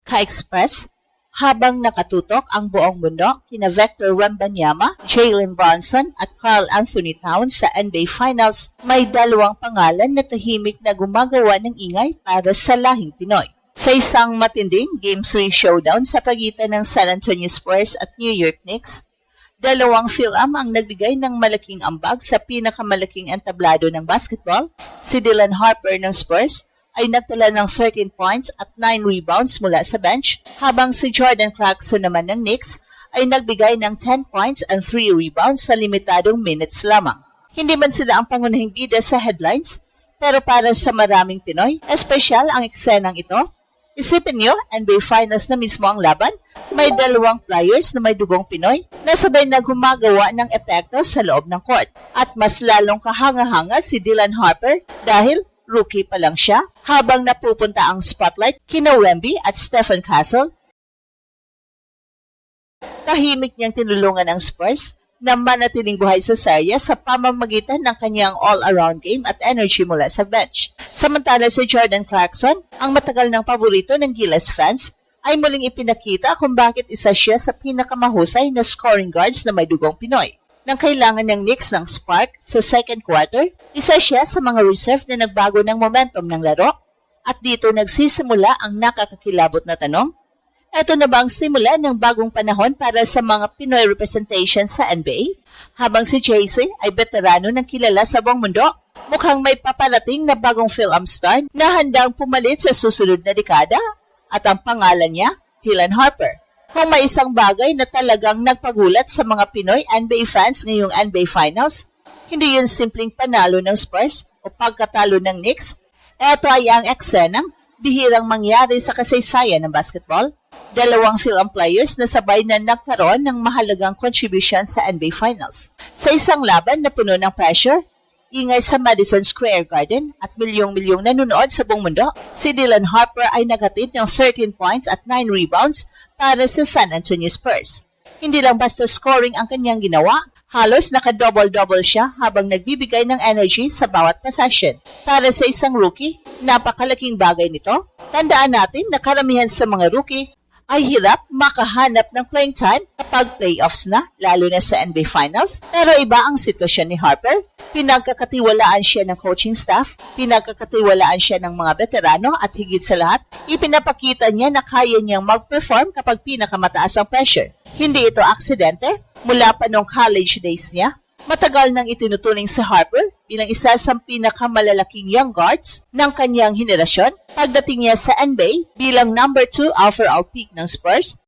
ka-express habang nakatutok ang buong mundo kina Victor Wembanyama, Jalen Brunson at Karl Anthony Towns sa NBA Finals, may dalawang pangalan na tahimik na gumagawa ng ingay para sa lahing Pinoy. Sa isang matinding Game 3 showdown sa pagitan ng San Antonio Spurs at New York Knicks, dalawang film ang nagbigay ng malaking ambag sa pinakamalaking entablado ng basketball. Si Dylan Harper ng Spurs ay nagtala ng 13 points at 9 rebounds mula sa bench, habang si Jordan Clarkson naman ng Knicks ay nagbigay ng 10 points and 3 rebounds sa limitadong minutes lamang. Hindi man sila ang pangunahing bida sa headlines, pero para sa maraming Pinoy, espesyal ang eksenang ito. Isipin niyo, NBA Finals na mismo ang laban, may dalawang players na may dugong Pinoy na sabay na gumagawa ng epekto sa loob ng court. At mas lalong kahanga-hanga si Dylan Harper dahil rookie pa lang siya, habang napupunta ang spotlight kina Wemby at Stephen Castle. Tahimik niyang tinulungan ang Spurs na manatiling buhay sa serya sa pamamagitan ng kanyang all-around game at energy mula sa bench. Samantala si Jordan Clarkson, ang matagal ng paborito ng Gilas fans, ay muling ipinakita kung bakit isa siya sa pinakamahusay na scoring guards na may dugong Pinoy. Nang kailangan ng Knicks ng spark sa second quarter, isa siya sa mga reserve na nagbago ng momentum ng laro. At dito nagsisimula ang nakakakilabot na tanong, eto na ba ang simula ng bagong panahon para sa mga Pinoy representation sa NBA? Habang si JC ay veterano ng kilala sa buong mundo, mukhang may paparating na bagong film star na handang pumalit sa susunod na dekada. At ang pangalan niya, Dylan Harper. Kung may isang bagay na talagang nagpagulat sa mga Pinoy NBA fans ngayong NBA Finals, hindi yun simpleng panalo ng Spurs o pagkatalo ng Knicks. Ito ay ang eksenang bihirang mangyari sa kasaysayan ng basketball. Dalawang film players na sabay na nagkaroon ng mahalagang contribution sa NBA Finals. Sa isang laban na puno ng pressure, ingay sa Madison Square Garden at milyong-milyong nanonood sa buong mundo, si Dylan Harper ay naghatid ng 13 points at 9 rebounds para sa San Antonio Spurs. Hindi lang basta scoring ang kanyang ginawa, halos naka-double-double siya habang nagbibigay ng energy sa bawat possession. Para sa isang rookie, napakalaking bagay nito. Tandaan natin na karamihan sa mga rookie ay hirap makahanap ng playing time kapag playoffs na, lalo na sa NBA Finals. Pero iba ang sitwasyon ni Harper. Pinagkakatiwalaan siya ng coaching staff, pinagkakatiwalaan siya ng mga veterano at higit sa lahat, ipinapakita niya na kaya niyang mag-perform kapag pinakamataas ang pressure. Hindi ito aksidente. Mula pa noong college days niya, matagal nang itinuturing si Harper bilang isa sa pinakamalalaking young guards ng kanyang henerasyon. Pagdating niya sa NBA bilang number 2 overall pick ng Spurs,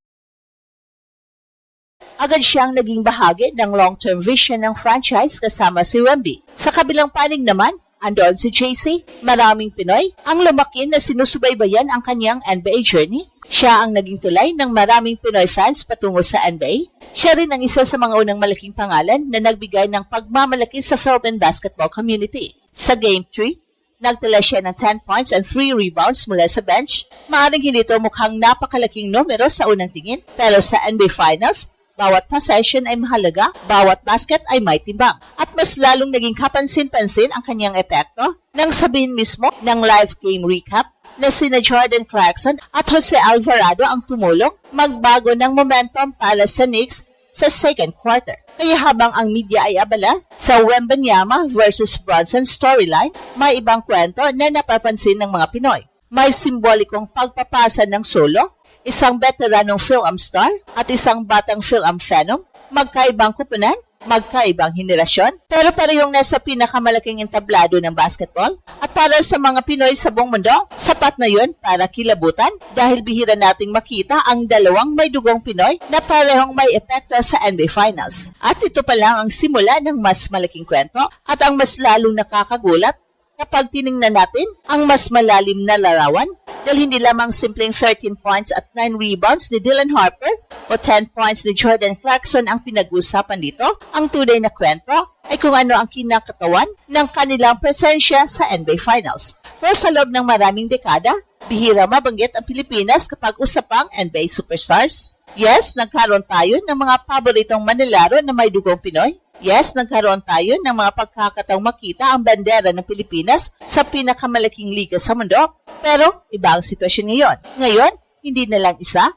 agad siyang naging bahagi ng long-term vision ng franchise kasama si Wemby. Sa kabilang panig naman, andoon si JC, maraming Pinoy ang lumaki na sinusubaybayan ang kanyang NBA journey. Siya ang naging tulay ng maraming Pinoy fans patungo sa NBA. Siya rin ang isa sa mga unang malaking pangalan na nagbigay ng pagmamalaki sa Philippine basketball community. Sa Game 3, nagtala siya ng 10 points and 3 rebounds mula sa bench. Maaring hindi ito mukhang napakalaking numero sa unang tingin, pero sa NBA Finals, bawat possession ay mahalaga, bawat basket ay may timbang. At mas lalong naging kapansin-pansin ang kanyang epekto nang sabihin mismo ng live game recap na sina Jordan Clarkson at Jose Alvarado ang tumulong magbago ng momentum para sa Knicks sa second quarter. Kaya habang ang media ay abala sa Wembanyama versus Brunson storyline, may ibang kwento na napapansin ng mga Pinoy. May simbolikong pagpapasa ng solo, isang veteranong film star at isang batang film phenom, magkaibang kupunan, magkaibang henerasyon, pero parehong nasa pinakamalaking entablado ng basketball. At para sa mga Pinoy sa buong mundo, sapat na yun para kilabutan dahil bihira nating makita ang dalawang may dugong Pinoy na parehong may epekto sa NBA Finals. At ito pa lang ang simula ng mas malaking kwento at ang mas lalong nakakagulat kapag tiningnan natin ang mas malalim na larawan dahil hindi lamang simpleng 13 points at 9 rebounds ni Dylan Harper o 10 points ni Jordan Clarkson ang pinag-usapan dito. Ang tunay na kwento ay kung ano ang kinakatawan ng kanilang presensya sa NBA Finals. Pero sa loob ng maraming dekada, bihira mabanggit ang Pilipinas kapag usapang NBA Superstars. Yes, nagkaroon tayo ng mga paboritong manlalaro na may dugong Pinoy. Yes, nagkaroon tayo ng mga pagkakataong makita ang bandera ng Pilipinas sa pinakamalaking liga sa mundo. Pero iba ang sitwasyon ngayon. Ngayon, hindi na lang isa.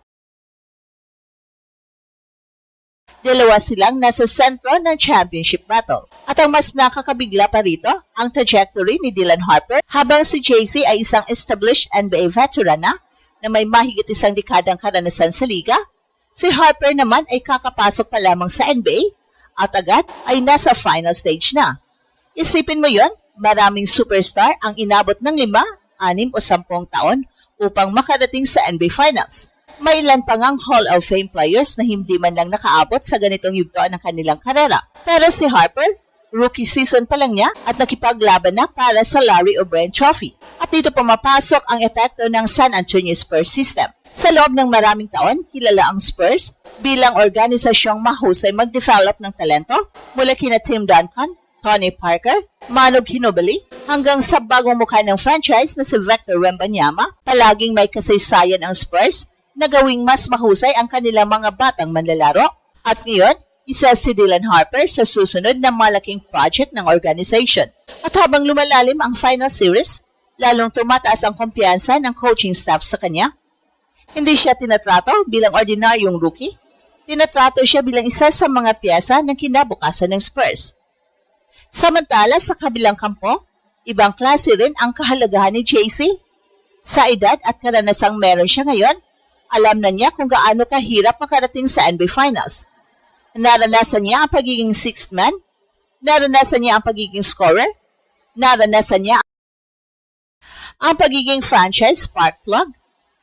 Dalawa silang nasa sentro ng championship battle. At ang mas nakakabigla pa rito, ang trajectory ni Dylan Harper habang si JC ay isang established NBA veteran na may mahigit isang dekadang karanasan sa liga. Si Harper naman ay kakapasok pa lamang sa NBA at agad ay nasa final stage na. Isipin mo yon, maraming superstar ang inabot ng 5, 6 o 10 taon upang makarating sa NBA Finals. May ilan pa ngang Hall of Fame players na hindi man lang nakaabot sa ganitong yugto ng kanilang karera. Pero si Harper, rookie season pa lang niya at nakipaglaban na para sa Larry O'Brien Trophy. At dito pumapasok ang epekto ng San Antonio Spurs system. Sa loob ng maraming taon, kilala ang Spurs bilang organisasyong mahusay mag-develop ng talento mula kina Tim Duncan, Tony Parker, Manu Ginobili, hanggang sa bagong mukha ng franchise na si Victor Wembanyama. Palaging may kasaysayan ang Spurs na gawing mas mahusay ang kanilang mga batang manlalaro. At ngayon, isa si Dylan Harper sa susunod na malaking project ng organization. At habang lumalalim ang final series, lalong tumataas ang kumpiyansa ng coaching staff sa kanya. Hindi siya tinatrato bilang ordinaryong rookie. Tinatrato siya bilang isa sa mga piyesa ng kinabukasan ng Spurs. Samantala sa kabilang kampo, ibang klase rin ang kahalagahan ni JC. Sa edad at karanasang meron siya ngayon, alam na niya kung gaano kahirap makarating sa NBA Finals. Naranasan niya ang pagiging sixth man, naranasan niya ang pagiging scorer, naranasan niya ang pagiging franchise spark plug,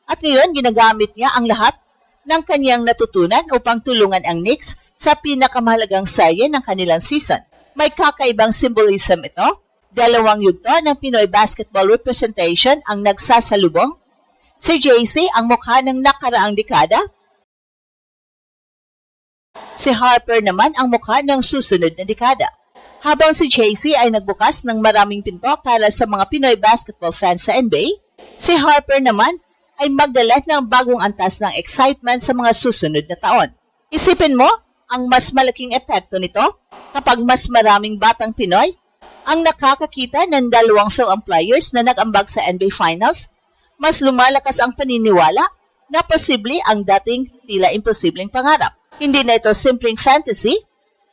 at ngayon ginagamit niya ang lahat ng kanyang natutunan upang tulungan ang Knicks sa pinakamahalagang serye ng kanilang season. May kakaibang symbolism ito. Dalawang yugto ng Pinoy basketball representation ang nagsasalubong. Si JC ang mukha ng nakaraang dekada. Si Harper naman ang mukha ng susunod na dekada. Habang si JC ay nagbukas ng maraming pinto para sa mga Pinoy basketball fans sa NBA, si Harper naman ay magdala ng bagong antas ng excitement sa mga susunod na taon. Isipin mo, ang mas malaking epekto nito kapag mas maraming batang Pinoy ang nakakakita ng dalawang film players na nag-ambag sa NBA Finals, mas lumalakas ang paniniwala na posible ang dating tila imposibleng pangarap. Hindi na ito simpleng fantasy,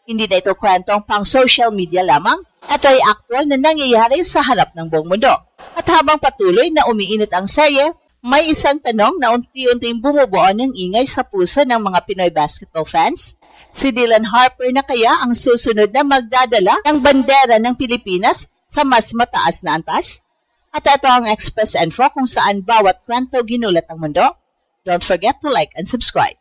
hindi na ito kwentong pang social media lamang, ito ay actual na nangyayari sa harap ng buong mundo. At habang patuloy na umiinit ang serye, may isang tanong na unti-unting bumubuo ng ingay sa puso ng mga Pinoy basketball fans. Si Dylan Harper na kaya ang susunod na magdadala ng bandera ng Pilipinas sa mas mataas na antas? At ito ang Express Info kung saan bawat kwento ginulat ang mundo. Don't forget to like and subscribe.